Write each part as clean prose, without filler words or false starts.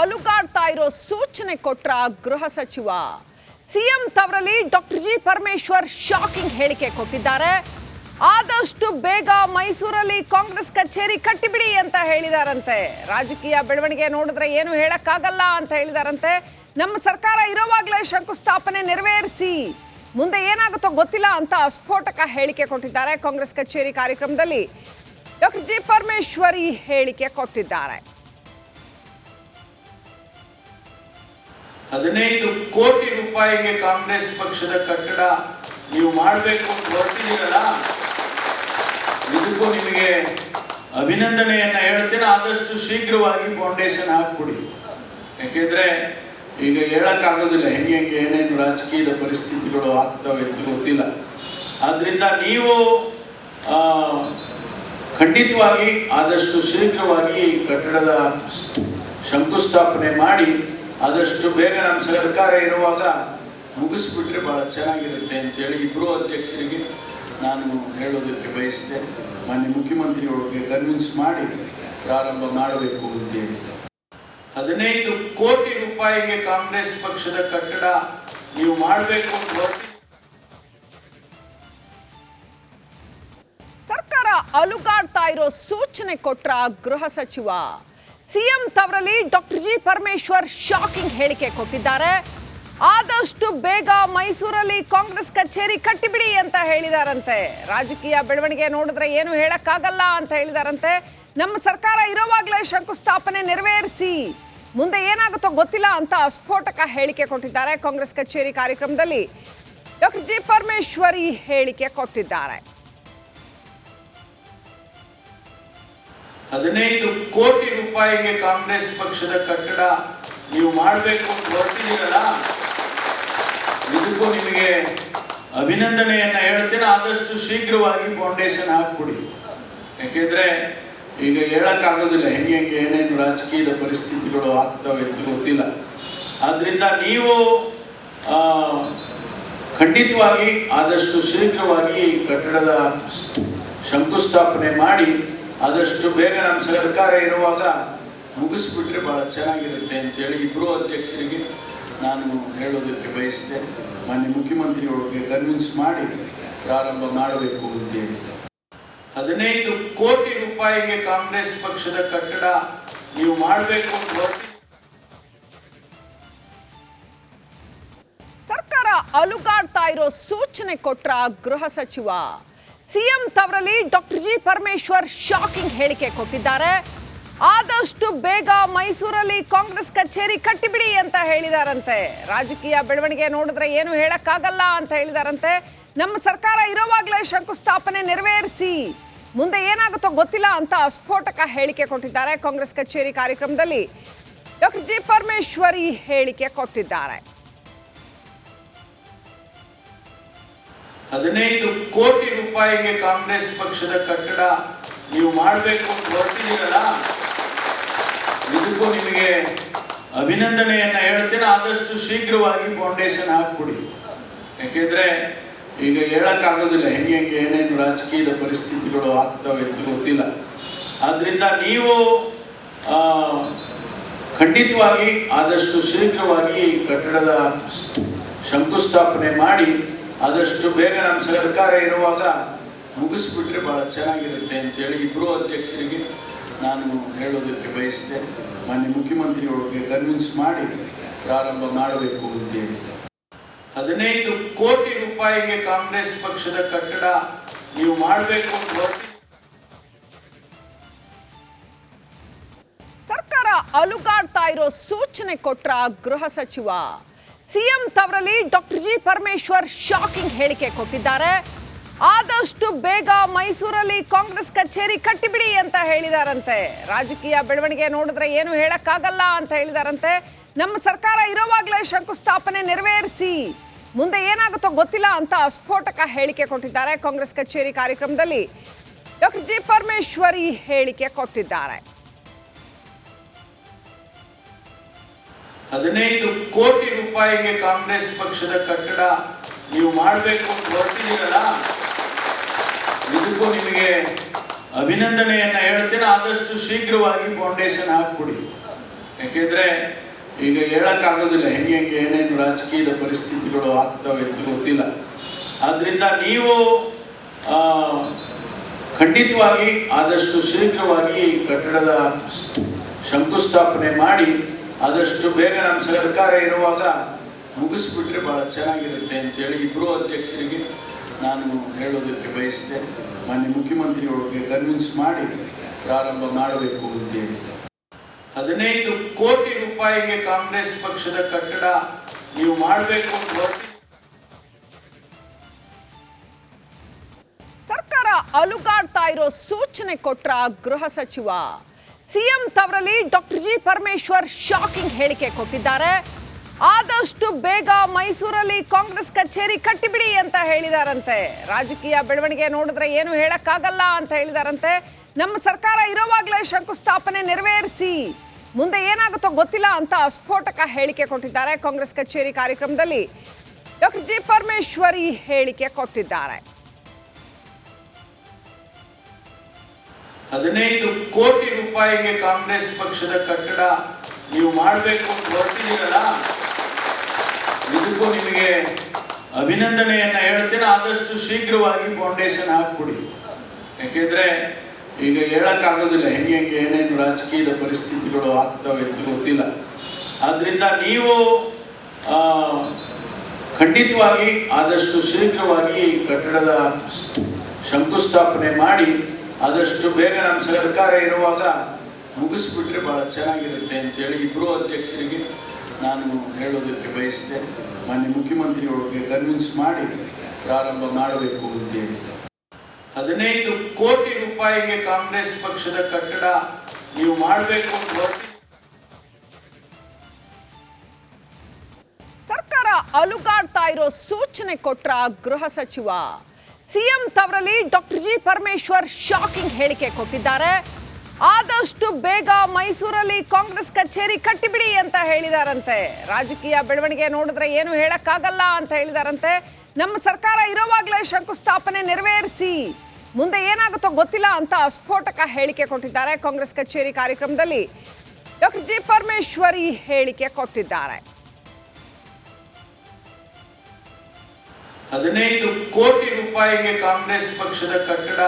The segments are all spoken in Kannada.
ಅಲುಗಾಡ್ತಾ ಇರೋ ಸೂಚನೆ ಕೊಟ್ರ ಗೃಹ ಸಚಿವ ಸಿಎಂ ತವರಲ್ಲಿ ಡಾಕ್ಟರ್ ಜಿ ಪರಮೇಶ್ವರ್ ಶಾಕಿಂಗ್ ಹೇಳಿಕೆ ಕೊಟ್ಟಿದ್ದಾರೆ. ಆದಷ್ಟು ಬೇಗ ಮೈಸೂರಲ್ಲಿ ಕಾಂಗ್ರೆಸ್ ಕಚೇರಿ ಕಟ್ಟಿಬಿಡಿ ಅಂತ ಹೇಳಿದಾರಂತೆ. ರಾಜಕೀಯ ಬೆಳವಣಿಗೆ ನೋಡಿದ್ರೆ ಏನು ಹೇಳಕ್ಕಾಗಲ್ಲ ಅಂತ ಹೇಳಿದಾರಂತೆ. ನಮ್ಮ ಸರ್ಕಾರ ಇರೋವಾಗಲೇ ಶಂಕುಸ್ಥಾಪನೆ ನೆರವೇರಿಸಿ ಮುಂದೆ ಏನಾಗುತ್ತೋ ಗೊತ್ತಿಲ್ಲ ಅಂತ ಸ್ಫೋಟಕ ಹೇಳಿಕೆ ಕೊಟ್ಟಿದ್ದಾರೆ. ಕಾಂಗ್ರೆಸ್ ಕಚೇರಿ ಕಾರ್ಯಕ್ರಮದಲ್ಲಿ ಡಾಕ್ಟರ್ ಜಿ ಪರಮೇಶ್ವರ್ ಈ ಹೇಳಿಕೆ ಕೊಟ್ಟಿದ್ದಾರೆ. 15 ಕೋಟಿ ರೂಪಾಯಿಗೆ ಕಾಂಗ್ರೆಸ್ ಪಕ್ಷದ ಕಟ್ಟಡ ನೀವು ಮಾಡಬೇಕು ಅಂತ ಹೊರಟಿದ್ದೀರಲ್ಲ, ಇದಕ್ಕೂ ನಿಮಗೆ ಅಭಿನಂದನೆಯನ್ನ ಹೇಳ್ತೇನೆ. ಆದಷ್ಟು ಶೀಘ್ರವಾಗಿ ಫೌಂಡೇಶನ್ ಹಾಕ್ಬಿಡಿ. ಯಾಕೆಂದ್ರೆ ಈಗ ಹೇಳಕ್ಕಾಗೋದಿಲ್ಲ ಹೆಂಗೆ ಏನೇನು ರಾಜಕೀಯದ ಪರಿಸ್ಥಿತಿಗಳು ಆಗ್ತವೆ ಅಂತ ಗೊತ್ತಿಲ್ಲ. ಆದ್ರಿಂದ ನೀವು ಖಂಡಿತವಾಗಿ ಆದಷ್ಟು ಶೀಘ್ರವಾಗಿ ಕಟ್ಟಡದ ಶಂಕುಸ್ಥಾಪನೆ ಮಾಡಿ ಆದಷ್ಟು ಬೇಗ ನಮ್ಮ ಸರ್ಕಾರ ಇರುವಾಗ ಮುಗಿಸ್ಬಿಟ್ರೆ ಬಹಳ ಚೆನ್ನಾಗಿರುತ್ತೆ ಅಂತೇಳಿ ಇಬ್ಬರು ಅಧ್ಯಕ್ಷರಿಗೆ ನಾನು ಹೇಳೋದಕ್ಕೆ ಬಯಸಿದೆ. ಮಾನ್ಯ ಮುಖ್ಯಮಂತ್ರಿಗಳಿಗೆ ಕನ್ವಿನ್ಸ್ ಮಾಡಿ ಪ್ರಾರಂಭ ಮಾಡಬೇಕು ಅಂತೇಳಿ. 15 ಕೋಟಿ ರೂಪಾಯಿಗೆ ಕಾಂಗ್ರೆಸ್ ಪಕ್ಷದ ಕಟ್ಟಡ ನೀವು ಮಾಡಬೇಕು ಅಂತ ಹೊರಟಿ. ಸರ್ಕಾರ ಅಲುಗಾಡ್ತಾ ಇರೋ ಸೂಚನೆ ಕೊಟ್ರ ಗೃಹ ಸಚಿವ ಸಿಎಂ ತವರಲ್ಲಿ ಡಾಕ್ಟರ್ ಜಿ ಪರಮೇಶ್ವರ್ ಶಾಕಿಂಗ್ ಹೇಳಿಕೆ ಕೊಟ್ಟಿದ್ದಾರೆ. ಆದಷ್ಟು ಬೇಗ ಮೈಸೂರಲ್ಲಿ ಕಾಂಗ್ರೆಸ್ ಕಚೇರಿ ಕಟ್ಟಿಬಿಡಿ ಅಂತ ಹೇಳಿದಾರಂತೆ. ರಾಜಕೀಯ ಬೆಳವಣಿಗೆ ನೋಡಿದ್ರೆ ಏನು ಹೇಳಕ್ಕಾಗಲ್ಲ ಅಂತ ಹೇಳಿದಾರಂತೆ. ನಮ್ಮ ಸರ್ಕಾರ ಇರೋವಾಗಲೇ ಶಂಕುಸ್ಥಾಪನೆ ನೆರವೇರಿಸಿ ಮುಂದೆ ಏನಾಗುತ್ತೋ ಗೊತ್ತಿಲ್ಲ ಅಂತ ಸ್ಫೋಟಕ ಹೇಳಿಕೆ ಕೊಟ್ಟಿದ್ದಾರೆ. ಕಾಂಗ್ರೆಸ್ ಕಚೇರಿ ಕಾರ್ಯಕ್ರಮದಲ್ಲಿ ಡಾಕ್ಟರ್ ಜಿ ಪರಮೇಶ್ವರ್ ಈ ಹೇಳಿಕೆ ಕೊಟ್ಟಿದ್ದಾರೆ. 15 ಕೋಟಿ ರೂಪಾಯಿಗೆ ಕಾಂಗ್ರೆಸ್ ಪಕ್ಷದ ಕಟ್ಟಡ ನೀವು ಮಾಡಬೇಕು ಅಂತ ಹೊರಟಿದ್ದೀರಲ್ಲ, ಇದಕ್ಕೂ ನಿಮಗೆ ಅಭಿನಂದನೆಯನ್ನ ಹೇಳ್ತೇನೆ. ಆದಷ್ಟು ಶೀಘ್ರವಾಗಿ ಫೌಂಡೇಶನ್ ಹಾಕ್ಬಿಡಿ. ಯಾಕೆಂದ್ರೆ ಈಗ ಹೇಳಕ್ಕಾಗೋದಿಲ್ಲ ಹೆಂಗೆ ಏನೇನು ರಾಜಕೀಯದ ಪರಿಸ್ಥಿತಿಗಳು ಆಗ್ತವೆ ಅಂತ ಗೊತ್ತಿಲ್ಲ. ಆದ್ರಿಂದ ನೀವು ಖಂಡಿತವಾಗಿ ಆದಷ್ಟು ಶೀಘ್ರವಾಗಿ ಕಟ್ಟಡದ ಶಂಕುಸ್ಥಾಪನೆ ಮಾಡಿ ಆದಷ್ಟು ಬೇಗ ನಮ್ಮ ಸರ್ಕಾರ ಇರುವಾಗ ಮುಗಿಸ್ಬಿಟ್ರೆ ಬಹಳ ಚೆನ್ನಾಗಿರುತ್ತೆ ಅಂತೇಳಿ ಇಬ್ಬರು ಅಧ್ಯಕ್ಷರಿಗೆ ನಾನು ಹೇಳೋದಕ್ಕೆ ಬಯಸಿದೆ. ಮಾನ್ಯ ಮುಖ್ಯಮಂತ್ರಿಗಳಿಗೆ ಕನ್ವಿನ್ಸ್ ಮಾಡಿ ಪ್ರಾರಂಭ ಮಾಡಬೇಕು ಅಂತೇಳಿ. 15 ಕೋಟಿ ರೂಪಾಯಿಗೆ ಕಾಂಗ್ರೆಸ್ ಪಕ್ಷದ ಕಟ್ಟಡ ನೀವು ಮಾಡಬೇಕು ಅಂತ ಹೊರಟಿ. ಸರ್ಕಾರ ಅಲುಗಾಡ್ತಾ ಇರೋ ಸೂಚನೆ ಕೊಟ್ರ ಗೃಹ ಸಚಿವ ಸಿಎಂ ತವರಲ್ಲಿ ಡಾಕ್ಟರ್ ಜಿ ಪರಮೇಶ್ವರ್ ಶಾಕಿಂಗ್ ಹೇಳಿಕೆ ಕೊಟ್ಟಿದ್ದಾರೆ. ಆದಷ್ಟು ಬೇಗ ಮೈಸೂರಲ್ಲಿ ಕಾಂಗ್ರೆಸ್ ಕಚೇರಿ ಕಟ್ಟಿಬಿಡಿ ಅಂತ ಹೇಳಿದಾರಂತೆ. ರಾಜಕೀಯ ಬೆಳವಣಿಗೆ ನೋಡಿದ್ರೆ ಏನು ಹೇಳಕ್ಕಾಗಲ್ಲ ಅಂತ ಹೇಳಿದಾರಂತೆ. ನಮ್ಮ ಸರ್ಕಾರ ಇರೋವಾಗಲೇ ಶಂಕುಸ್ಥಾಪನೆ ನೆರವೇರಿಸಿ ಮುಂದೆ ಏನಾಗುತ್ತೋ ಗೊತ್ತಿಲ್ಲ ಅಂತ ಸ್ಫೋಟಕ ಹೇಳಿಕೆ ಕೊಟ್ಟಿದ್ದಾರೆ. ಕಾಂಗ್ರೆಸ್ ಕಚೇರಿ ಕಾರ್ಯಕ್ರಮದಲ್ಲಿ ಡಾಕ್ಟರ್ ಜಿ ಪರಮೇಶ್ವರ್ ಈ ಹೇಳಿಕೆ ಕೊಟ್ಟಿದ್ದಾರೆ. 15 ಕೋಟಿ ರೂಪಾಯಿಗೆ ಕಾಂಗ್ರೆಸ್ ಪಕ್ಷದ ಕಟ್ಟಡ ನೀವು ಮಾಡಬೇಕು ಅಂತ ಹೊರಟಿದ್ದೀರಲ್ಲ, ಇದಕ್ಕೂ ನಿಮಗೆ ಅಭಿನಂದನೆಯನ್ನ ಹೇಳ್ತೇನೆ. ಆದಷ್ಟು ಶೀಘ್ರವಾಗಿ ಫೌಂಡೇಶನ್ ಹಾಕ್ಬಿಡಿ. ಯಾಕೆಂದ್ರೆ ಈಗ ಹೇಳಕ್ಕಾಗೋದಿಲ್ಲ ಹೆಂಗೆ ಏನೇನು ರಾಜಕೀಯದ ಪರಿಸ್ಥಿತಿಗಳು ಆಗ್ತವೆ ಅಂತ ಗೊತ್ತಿಲ್ಲ. ಆದ್ರಿಂದ ನೀವು ಖಂಡಿತವಾಗಿ ಆದಷ್ಟು ಶೀಘ್ರವಾಗಿ ಕಟ್ಟಡದ ಶಂಕುಸ್ಥಾಪನೆ ಮಾಡಿ ಆದಷ್ಟು ಬೇಗ ನಮ್ಮ ಸರ್ಕಾರ ಇರುವಾಗ ಮುಗಿಸ್ಬಿಟ್ರೆ ಬಹಳ ಚೆನ್ನಾಗಿರುತ್ತೆ ಅಂತೇಳಿ ಇಬ್ಬರು ಅಧ್ಯಕ್ಷರಿಗೆ ನಾನು ಹೇಳೋದಕ್ಕೆ ಬಯಸಿದೆ. ಮಾನ್ಯ ಮುಖ್ಯಮಂತ್ರಿಗಳಿಗೆ ಕನ್ವಿನ್ಸ್ ಮಾಡಿ ಪ್ರಾರಂಭ ಮಾಡಬೇಕು ಅಂತೇಳಿ. 15 ಕೋಟಿ ರೂಪಾಯಿಗೆ ಕಾಂಗ್ರೆಸ್ ಪಕ್ಷದ ಕಟ್ಟಡ ನೀವು ಮಾಡಬೇಕು ಅಂತ ಹೊರಟಿ. ಸರ್ಕಾರ ಅಲುಗಾಡ್ತಾ ಇರೋ ಸೂಚನೆ ಕೊಟ್ರ ಗೃಹ ಸಚಿವ ಸಿಎಂ ತವರಲ್ಲಿ ಡಾಕ್ಟರ್ ಜಿ ಪರಮೇಶ್ವರ್ ಶಾಕಿಂಗ್ ಹೇಳಿಕೆ ಕೊಟ್ಟಿದ್ದಾರೆ. ಆದಷ್ಟು ಬೇಗ ಮೈಸೂರಲ್ಲಿ ಕಾಂಗ್ರೆಸ್ ಕಚೇರಿ ಕಟ್ಟಿಬಿಡಿ ಅಂತ ಹೇಳಿದಾರಂತೆ. ರಾಜಕೀಯ ಬೆಳವಣಿಗೆ ನೋಡಿದ್ರೆ ಏನು ಹೇಳಕ್ಕಾಗಲ್ಲ ಅಂತ ಹೇಳಿದಾರಂತೆ. ನಮ್ಮ ಸರ್ಕಾರ ಇರೋವಾಗಲೇ ಶಂಕುಸ್ಥಾಪನೆ ನೆರವೇರಿಸಿ ಮುಂದೆ ಏನಾಗುತ್ತೋ ಗೊತ್ತಿಲ್ಲ ಅಂತ ಸ್ಫೋಟಕ ಹೇಳಿಕೆ ಕೊಟ್ಟಿದ್ದಾರೆ. ಕಾಂಗ್ರೆಸ್ ಕಚೇರಿ ಕಾರ್ಯಕ್ರಮದಲ್ಲಿ ಡಾಕ್ಟರ್ ಜಿ ಪರಮೇಶ್ವರ್ ಈ ಹೇಳಿಕೆ ಕೊಟ್ಟಿದ್ದಾರೆ. 15 ಕೋಟಿ ರೂಪಾಯಿಗೆ ಕಾಂಗ್ರೆಸ್ ಪಕ್ಷದ ಕಟ್ಟಡ ನೀವು ಮಾಡಬೇಕು ಅಂತ ಹೊರಟಿದ್ದೀರಲ್ಲ, ಇದಕ್ಕೂ ನಿಮಗೆ ಅಭಿನಂದನೆಯನ್ನ ಹೇಳ್ತೇನೆ. ಆದಷ್ಟು ಶೀಘ್ರವಾಗಿ ಫೌಂಡೇಶನ್ ಹಾಕ್ಬಿಡಿ. ಯಾಕೆಂದರೆ ಈಗ ಹೇಳೋಕ್ಕಾಗೋದಿಲ್ಲ ಹೆಂಗೆ ಏನೇನು ರಾಜಕೀಯದ ಪರಿಸ್ಥಿತಿಗಳು ಆಗ್ತವೆ ಅಂತ ಗೊತ್ತಿಲ್ಲ. ಆದ್ದರಿಂದ ನೀವು ಖಂಡಿತವಾಗಿ ಆದಷ್ಟು ಶೀಘ್ರವಾಗಿ ಕಟ್ಟಡದ ಶಂಕುಸ್ಥಾಪನೆ ಮಾಡಿ ಆದಷ್ಟು ಬೇಗ ನಮ್ಮ ಸರ್ಕಾರ ಇರುವಾಗ ಮುಗಿಸ್ಬಿಟ್ರೆ ಭಾಳ ಚೆನ್ನಾಗಿರುತ್ತೆ ಅಂತೇಳಿ ಇಬ್ಬರು ಅಧ್ಯಕ್ಷರಿಗೆ ನಾನು ಹೇಳೋದಕ್ಕೆ ಬಯಸಿದೆ. ಮಾನ್ಯ ಮುಖ್ಯಮಂತ್ರಿಗಳಿಗೆ ಕನ್ವಿನ್ಸ್ ಮಾಡಿ ಪ್ರಾರಂಭ ಮಾಡಬೇಕು ಅಂತೇಳಿ. 15 ಕೋಟಿ ರೂಪಾಯಿಗೆ ಕಾಂಗ್ರೆಸ್ ಪಕ್ಷದ ಕಟ್ಟಡ ನೀವು ಮಾಡಬೇಕು ಅಂತ ಹೊರಟಿ ಸರ್ಕಾರ ಅಲುಗಾಡ್ತಾ ಇರೋ ಸೂಚನೆ ಕೊಟ್ರ ಗೃಹ ಸಚಿವ ಸಿಎಂ ತವರಲ್ಲಿ ಡಾಕ್ಟರ್ ಜಿ ಪರಮೇಶ್ವರ್ ಶಾಕಿಂಗ್ ಹೇಳಿಕೆ ಕೊಟ್ಟಿದ್ದಾರೆ. ಆದಷ್ಟು ಬೇಗ ಮೈಸೂರಲ್ಲಿ ಕಾಂಗ್ರೆಸ್ ಕಚೇರಿ ಕಟ್ಟಿಬಿಡಿ ಅಂತ ಹೇಳಿದಾರಂತೆ. ರಾಜಕೀಯ ಬೆಳವಣಿಗೆ ನೋಡಿದ್ರೆ ಏನು ಹೇಳಕ್ಕಾಗಲ್ಲ ಅಂತ ಹೇಳಿದಾರಂತೆ. ನಮ್ಮ ಸರ್ಕಾರ ಇರೋವಾಗಲೇ ಶಂಕುಸ್ಥಾಪನೆ ನೆರವೇರಿಸಿ, ಮುಂದೆ ಏನಾಗುತ್ತೋ ಗೊತ್ತಿಲ್ಲ ಅಂತ ಸ್ಫೋಟಕ ಹೇಳಿಕೆ ಕೊಟ್ಟಿದ್ದಾರೆ. ಕಾಂಗ್ರೆಸ್ ಕಚೇರಿ ಕಾರ್ಯಕ್ರಮದಲ್ಲಿ ಡಾಕ್ಟರ್ ಜಿ ಪರಮೇಶ್ವರ್ ಈ ಹೇಳಿಕೆ ಕೊಟ್ಟಿದ್ದಾರೆ. 15 ಕೋಟಿ ರೂಪಾಯಿಗೆ ಕಾಂಗ್ರೆಸ್ ಪಕ್ಷದ ಕಟ್ಟಡ ನೀವು ಮಾಡಬೇಕು ಅಂತ ಹೊರಟಿದ್ದೀರಲ್ಲ, ಇದಕ್ಕೂ ನಿಮಗೆ ಅಭಿನಂದನೆಯನ್ನ ಹೇಳ್ತೇನೆ. ಆದಷ್ಟು ಶೀಘ್ರವಾಗಿ ಫೌಂಡೇಶನ್ ಹಾಕ್ಬಿಡಿ. ಯಾಕೆಂದ್ರೆ ಈಗ ಹೇಳಕ್ಕಾಗೋದಿಲ್ಲ ಹೆಂಗೆ ಏನೇನು ರಾಜಕೀಯದ ಪರಿಸ್ಥಿತಿಗಳು ಆಗ್ತವೆ ಅಂತ ಗೊತ್ತಿಲ್ಲ. ಆದ್ರಿಂದ ನೀವು ಖಂಡಿತವಾಗಿ ಆದಷ್ಟು ಶೀಘ್ರವಾಗಿ ಕಟ್ಟಡದ ಶಂಕುಸ್ಥಾಪನೆ ಮಾಡಿ ಆದಷ್ಟು ಬೇಗ ನಮ್ಮ ಸರ್ಕಾರ ಇರುವಾಗ ಮುಗಿಸ್ಬಿಟ್ರೆ ಭಾಳ ಚೆನ್ನಾಗಿರುತ್ತೆ ಅಂತೇಳಿ ಇಬ್ಬರು ಅಧ್ಯಕ್ಷರಿಗೆ ನಾನು ಹೇಳೋದಕ್ಕೆ ಬಯಸಿದೆ. ಮಾನ್ಯ ಮುಖ್ಯಮಂತ್ರಿಗಳಿಗೆ ಕನ್ವಿನ್ಸ್ ಮಾಡಿ ಪ್ರಾರಂಭ ಮಾಡಬೇಕು ಅಂತೇಳಿ. 15 ಕೋಟಿ ರೂಪಾಯಿಗೆ ಕಾಂಗ್ರೆಸ್ ಪಕ್ಷದ ಕಟ್ಟಡ ನೀವು ಮಾಡಬೇಕು ಅಂತ ಹೊರಟಿ ಸರ್ಕಾರ ಅಲುಗಾಡ್ತಾ ಇರೋ ಸೂಚನೆ ಕೊಟ್ರ ಗೃಹ ಸಚಿವ ಸಿಎಂ ತವರಲ್ಲಿ ಡಾಕ್ಟರ್ ಜಿ ಪರಮೇಶ್ವರ್ ಶಾಕಿಂಗ್ ಹೇಳಿಕೆ ಕೊಟ್ಟಿದ್ದಾರೆ. ಆದಷ್ಟು ಬೇಗ ಮೈಸೂರಲ್ಲಿ ಕಾಂಗ್ರೆಸ್ ಕಚೇರಿ ಕಟ್ಟಿಬಿಡಿ ಅಂತ ಹೇಳಿದಾರಂತೆ. ರಾಜಕೀಯ ಬೆಳವಣಿಗೆ ನೋಡಿದ್ರೆ ಏನು ಹೇಳಕ್ಕಾಗಲ್ಲ ಅಂತ ಹೇಳಿದಾರಂತೆ. ನಮ್ಮ ಸರ್ಕಾರ ಇರೋವಾಗಲೇ ಶಂಕುಸ್ಥಾಪನೆ ನೆರವೇರಿಸಿ, ಮುಂದೆ ಏನಾಗುತ್ತೋ ಗೊತ್ತಿಲ್ಲ ಅಂತ ಸ್ಫೋಟಕ ಹೇಳಿಕೆ ಕೊಟ್ಟಿದ್ದಾರೆ. ಕಾಂಗ್ರೆಸ್ ಕಚೇರಿ ಕಾರ್ಯಕ್ರಮದಲ್ಲಿ ಡಾಕ್ಟರ್ ಜಿ ಪರಮೇಶ್ವರ್ ಈ ಹೇಳಿಕೆ ಕೊಟ್ಟಿದ್ದಾರೆ. 15 ಕೋಟಿ ರೂಪಾಯಿಗೆ ಕಾಂಗ್ರೆಸ್ ಪಕ್ಷದ ಕಟ್ಟಡ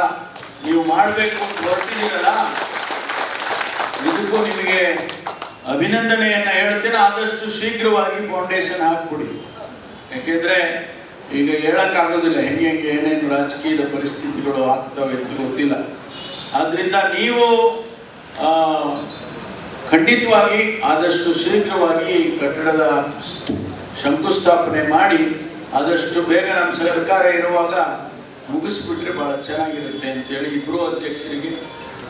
ನೀವು ಮಾಡಬೇಕು ಅಂತ ಹೊರಟಿದ್ದೀರಲ್ಲ, ಇದಕ್ಕೂ ನಿಮಗೆ ಅಭಿನಂದನೆಯನ್ನ ಹೇಳ್ತೇನೆ. ಆದಷ್ಟು ಶೀಘ್ರವಾಗಿ ಫೌಂಡೇಶನ್ ಹಾಕ್ಬಿಡಿ. ಯಾಕೆಂದ್ರೆ ಈಗ ಹೇಳಕ್ಕಾಗೋದಿಲ್ಲ ಹೆಂಗೆ ಏನೇನು ರಾಜಕೀಯದ ಪರಿಸ್ಥಿತಿಗಳು ಆಗ್ತವೆ ಅಂತ ಗೊತ್ತಿಲ್ಲ. ಆದ್ರಿಂದ ನೀವು ಖಂಡಿತವಾಗಿ ಆದಷ್ಟು ಶೀಘ್ರವಾಗಿ ಕಟ್ಟಡದ ಶಂಕುಸ್ಥಾಪನೆ ಮಾಡಿ ಆದಷ್ಟು ಬೇಗ ನಮ್ಮ ಸರ್ಕಾರ ಇರುವಾಗ ಮುಗಿಸ್ಬಿಟ್ರೆ ಭಾಳ ಚೆನ್ನಾಗಿರುತ್ತೆ ಅಂತೇಳಿ ಇಬ್ಬರು ಅಧ್ಯಕ್ಷರಿಗೆ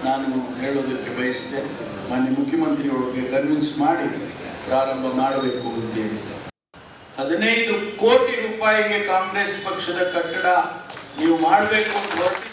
ನಾನು ಹೇಳೋದಕ್ಕೆ ಬಯಸಿದೆ. ಮಾನ್ಯ ಮುಖ್ಯಮಂತ್ರಿಗಳಿಗೆ ಕನ್ವಿನ್ಸ್ ಮಾಡಿ ಪ್ರಾರಂಭ ಮಾಡಬೇಕು ಅಂತೇಳಿ. 15 ಕೋಟಿ ರೂಪಾಯಿಗೆ ಕಾಂಗ್ರೆಸ್ ಪಕ್ಷದ ಕಟ್ಟಡ ನೀವು ಮಾಡಬೇಕು ಅಂತ ಹೊರಟಿ